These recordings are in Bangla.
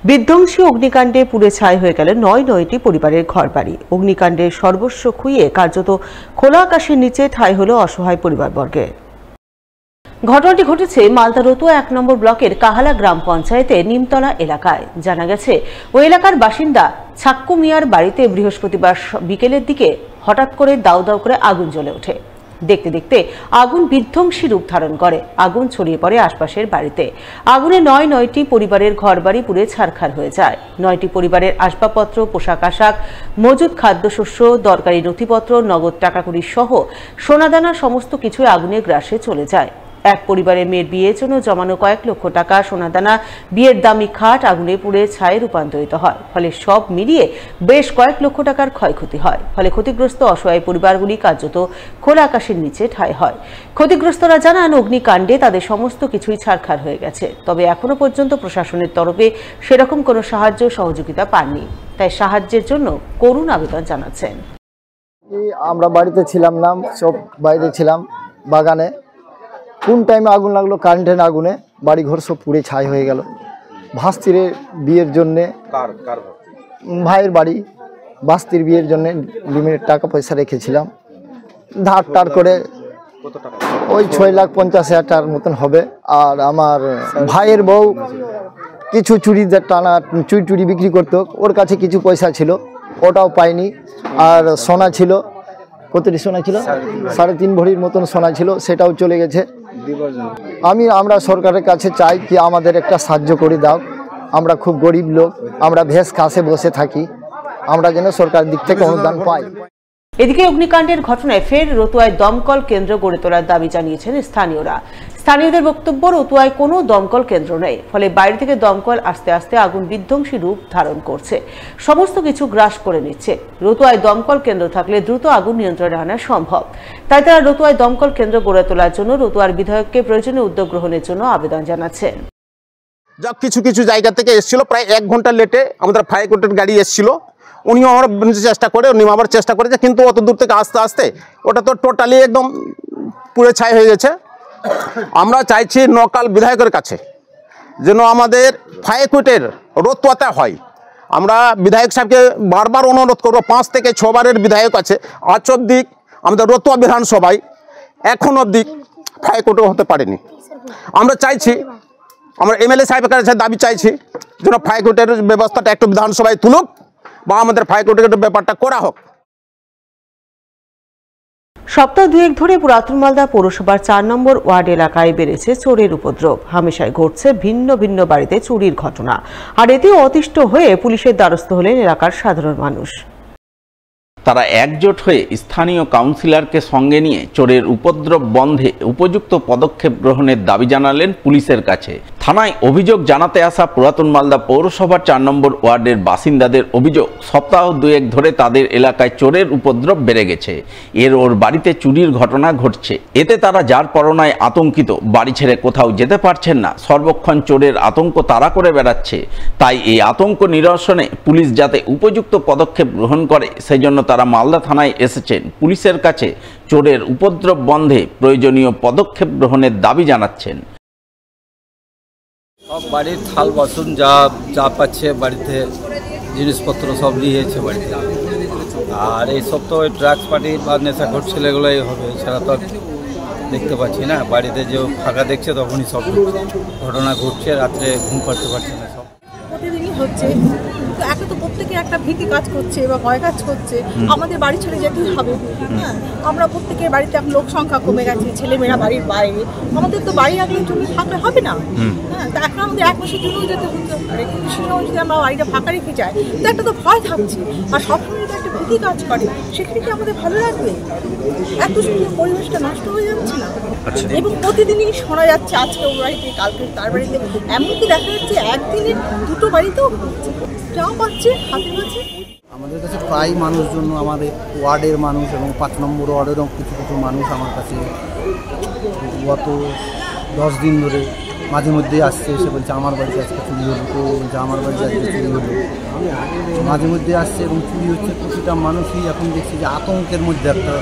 বিধ্বংসী অগ্নিকাণ্ডে পুড়ে ছাই হয়ে গেল নয়টি পরিবারের ঘরবাড়ি। অগ্নিকাণ্ডে সর্বস্ব খুইয়ে কার্যত খোলা আকাশের নিচে ঠাঁই হলো অসহায় পরিবারবর্গের। ঘটনাটি ঘটেছে মালদা রতুয়া ১ নম্বর ব্লকের কাহালা গ্রাম পঞ্চায়েতের নিমতলা এলাকায়। জানা গেছে, ওই এলাকার বাসিন্দা ছাক্কু মিয়ার বাড়িতে বৃহস্পতিবার বিকেলের দিকে হঠাৎ করে দাউ দাউ করে আগুন জ্বলে ওঠে। দেখতে দেখতে আগুন বিধ্বংসী রূপ ধারণ করে। আগুন ছড়িয়ে পড়ে আশপাশের বাড়িতে। আগুনে নয়টি পরিবারের ঘরবাড়ি পুড়ে ছারখার হয়ে যায়। ৯টি পরিবারের আসবাবপত্র, পোশাক আশাক, মজুদ খাদ্যশস্য, দরকারি নথিপত্র, নগদ টাকাকড়ি সহ সোনাদানা সমস্ত কিছুই আগুনের গ্রাসে চলে যায়। এক পরিবারের মেয়ের বিয়ের জন্য জমানো কয়েক লক্ষ টাকা সোনাদানা, বিয়ের দামি খাট আগুনে পুড়ে ছায়ে রূপান্তরিত হয়। ফলে সব মিলিয়ে বেশ কয়েক লক্ষ টাকার ক্ষয়ক্ষতি হয়। ফলে ক্ষতিগ্রস্ত অসহায় পরিবারগুলি কার্যত খোলা আকাশের নিচে ঠাঁই হয়। ক্ষতিগ্রস্তরা জানান, অগ্নিকাণ্ডে তাদের সমস্ত কিছুই ছারখার হয়ে গেছে। তবে এখনো পর্যন্ত প্রশাসনের তরফে সেরকম কোনো সাহায্য সহযোগিতা পাননি। তাই সাহায্যের জন্য করুণ আবেদন জানাচ্ছেন। আমরা বাড়িতে ছিলাম না, সব বাইরে ছিলাম বাগানে। কোন টাইমে আগুন লাগলো, কারেন্টের আগুনে বাড়ি ঘর সব পুড়ে ছাই হয়ে গেল। ভাস্তির বিয়ের জন্যে, ভাইয়ের বাড়ি, ভাস্তির বিয়ের জন্যে লিমিটেড টাকা পয়সা রেখেছিলাম। ধার টার করে ওই ৬,৫০,০০০ টাকার মতন হবে। আর আমার ভাইয়ের বউ কিছু চুড়ি টানা চুড়ি বিক্রি করতো, ওর কাছে কিছু পয়সা ছিল, ওটাও পাইনি। আর সোনা ছিল, কতটি সোনা ছিল? ৩.৫ ভরির মতন সোনা ছিল, সেটাও চলে গেছে। আমরা সরকারের কাছে চাই কি আমাদের একটা সাহায্য করে দাও। আমরা খুব গরিব লোক, আমরা ভেস কাছে বসে থাকি, আমরা যেন সরকারের দিক থেকে অনুদান পাই। এদিকে অগ্নিকাণ্ডের ঘটনায় ফের রতুয়ায় দমকল কেন্দ্র গড়ে তোলার দাবি জানিয়েছেন স্থানীয়রা। স্থানীয়দের বক্তব্য, রতুয়ায় কোনো দমকল কেন্দ্র নেই। ফলে বাইরে থেকে দমকল আস্তে আস্তে আগুন বিধ্বংসী রূপ ধারণ করছে, সমস্ত কিছু গ্রাস করে নিচ্ছে। রতুয়ায় দমকল কেন্দ্র থাকলে দ্রুত আগুন নিয়ন্ত্রণে আনা সম্ভব। তাই তারা রতুয়ায় দমকল কেন্দ্র গড়ে তোলার জন্য রতুয়ার বিধায়ককে প্রয়োজনীয় উদ্যোগ গ্রহণের জন্য আবেদন জানাচ্ছেন। যা কিছু কিছু জায়গা থেকে এসেছিল, প্রায় 1 ঘন্টা লেটে আমাদের ফায়ার ব্রিগেডের গাড়ি এসেছিল। উনিও আমার চেষ্টা করে, উনি আবার চেষ্টা করেছে, কিন্তু অত দূর থেকে আস্তে আস্তে ওটা তো টোটালি একদম পুরো ছাই হয়ে গেছে। আমরা চাইছি নকাল বিধায়কের কাছে যেন আমাদের ফায়ার ব্রিগেডের রতুয়াতে হয়। আমরা বিধায়ক সাহেবকে বারবার অনুরোধ করবো, 5 থেকে 6 বারের বিধায়ক আছে। আজ অবধি আমাদের রতুয়া বিধানসভায় এখন অবধি ফায়ার ব্রিগেড হতে পারেনি। আমরা চাইছি, আমরা এমএলএ সাহেবের কাছে দাবি চাইছি যেন ফায়ার ব্রিগেডের ব্যবস্থাটা একটু বিধানসভায় তুলুক বা আমাদের ফায়ার ব্রিগেডের ব্যাপারটা করা হোক। সপ্তাহ দুয়েক ধরে পুরাতন মালদা পৌরসভার ৪ নম্বর ওয়ার্ড এলাকায় বেড়েছে চোরের উপদ্রব। হামেশায় ঘটছে ভিন্ন ভিন্ন বাড়িতে চুরির ঘটনা। আর এতে অতিষ্ঠ হয়ে পুলিশের দ্বারস্থ হলেন এলাকার সাধারণ মানুষ। তারা একজোট হয়ে স্থানীয় কাউন্সিলরকে সঙ্গে নিয়ে চোরের উপদ্রব বন্ধে উপযুক্ত পদক্ষেপ গ্রহণের দাবি জানালেন পুলিশের কাছে। থানায় অভিযোগ জানাতে আসা পুরাতন মালদা পৌরসভার ৪ নম্বর ওয়ার্ডের বাসিন্দাদের অভিযোগ, সপ্তাহ দুয়েক ধরে তাদের এলাকায় চোরের উপদ্রব বেড়ে গেছে। ওর বাড়িতে চুরির ঘটনা ঘটছে। এতে তারা যার পরনায় আতঙ্কিত, বাড়ি ছেড়ে কোথাও যেতে পারছেন না। সর্বক্ষণ চোরের আতঙ্ক তাড়া করে বেড়াচ্ছে। তাই এই আতঙ্ক নিরসনে পুলিশ যাতে উপযুক্ত পদক্ষেপ গ্রহণ করে, সেজন্য তারা মালদা থানায় এসেছেন। পুলিশের কাছে চোরের উপদ্রব বন্ধে প্রয়োজনীয় পদক্ষেপ গ্রহণের দাবি জানাচ্ছেন। সব বাড়ির থাল বাসন যা পাচ্ছে বাড়িতে, জিনিসপত্র সব নিয়েছে বাড়িতে। আর এইসব তো ওই ড্রাগস পার্টি বা নেশাখোর ছেলেগুলোই হবে, এছাড়া তো দেখতে পাচ্ছি না। বাড়িতে যে ফাঁকা দেখছে তখনই সব ঘটনা ঘটছে, রাত্রে ঘুম পাড়তে পারছে না। সব প্রতিদিনই হচ্ছে, তো একটা তো প্রত্যেকে একটা ভীতি কাজ করছে বা ভয় কাজ করছে। আমাদের বাড়ি ছেড়ে যেতেই হবে। হ্যাঁ, আমরা প্রত্যেকের বাড়িতে এখন লোক সংখ্যা কমে গেছে, ছেলেমেয়েরা বাড়ির বাইরে। আমাদের তো বাড়ি আগের জন্য থাকলে হবে না। হ্যাঁ, তো এখন আমাদের 1 মাসের জন্য যেতে হতে পারে, কিন্তু সে সময় যদি আমরা বাড়িটা ফাঁকা রেখে যাই, তো একটা তো ভয় থাকছে। আর সবসময় যদি একটা ভীতি কাজ করে, সেখানে কি আমাদের ভালো লাগবে? এত সুন্দর পরিবেশটা নষ্ট হয়ে যাচ্ছে না? এবং প্রতিদিনই শোনা যাচ্ছে, আজকে ওর বাড়িতে, কালকে তার বাড়িতে। এমনকি দেখা যাচ্ছে একদিনের 2টো বাড়িতেও যা পাচ্ছে হাতের কাছে। আমাদের কাছে প্রায় মানুষজন, আমাদের ওয়ার্ডের মানুষ এবং 5 নম্বর ওয়ার্ডেরও কিছু কিছু মানুষ আমার কাছে গত 10 দিন ধরে মাঝে মধ্যেই আসছে, এসে বলছে আমার বাড়িতে আজকে চুরি হলো, কেউ বলছে আমার বাড়িতে আজকে চুরি হলো। মাঝে মধ্যে আসছে এবং চুরি হচ্ছে। প্রতিটা মানুষই এখন দেখছি যে আতঙ্কের মধ্যে একটা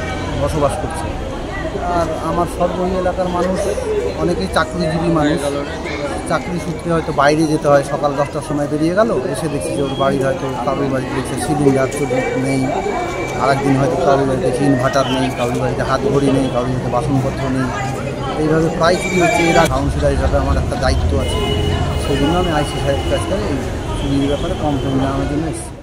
বসবাস করছে। আর আমার সর্ব এলাকার মানুষ অনেকেই চাকরিজীবী মানুষ, চাকরি সূত্রে হয়তো বাইরে যেতে হয়, সকাল 10টার সময় বেরিয়ে গেল, এসে দেখছি যে ওর বাড়ির হয়তো কারোর বাড়িতে দেখছে সিলিন্ডার নেই, আরেকদিন হয়তো কারোর বাড়িতে দেখছি ইনভার্টার নেই, কারোর বাড়িতে হাত ঘড়ি নেই, কারোর বাড়িতে বাসনপত্র নেই। এইভাবে প্রায় কি হচ্ছে, এরা কাউন্সিলর হিসাবে আমার একটা দায়িত্ব আছে, সেই জন্য আমি আইসি সাহেবের কাছে এই চুরির ব্যাপারে কমপ্লেন জানানোর জন্য এসেছি।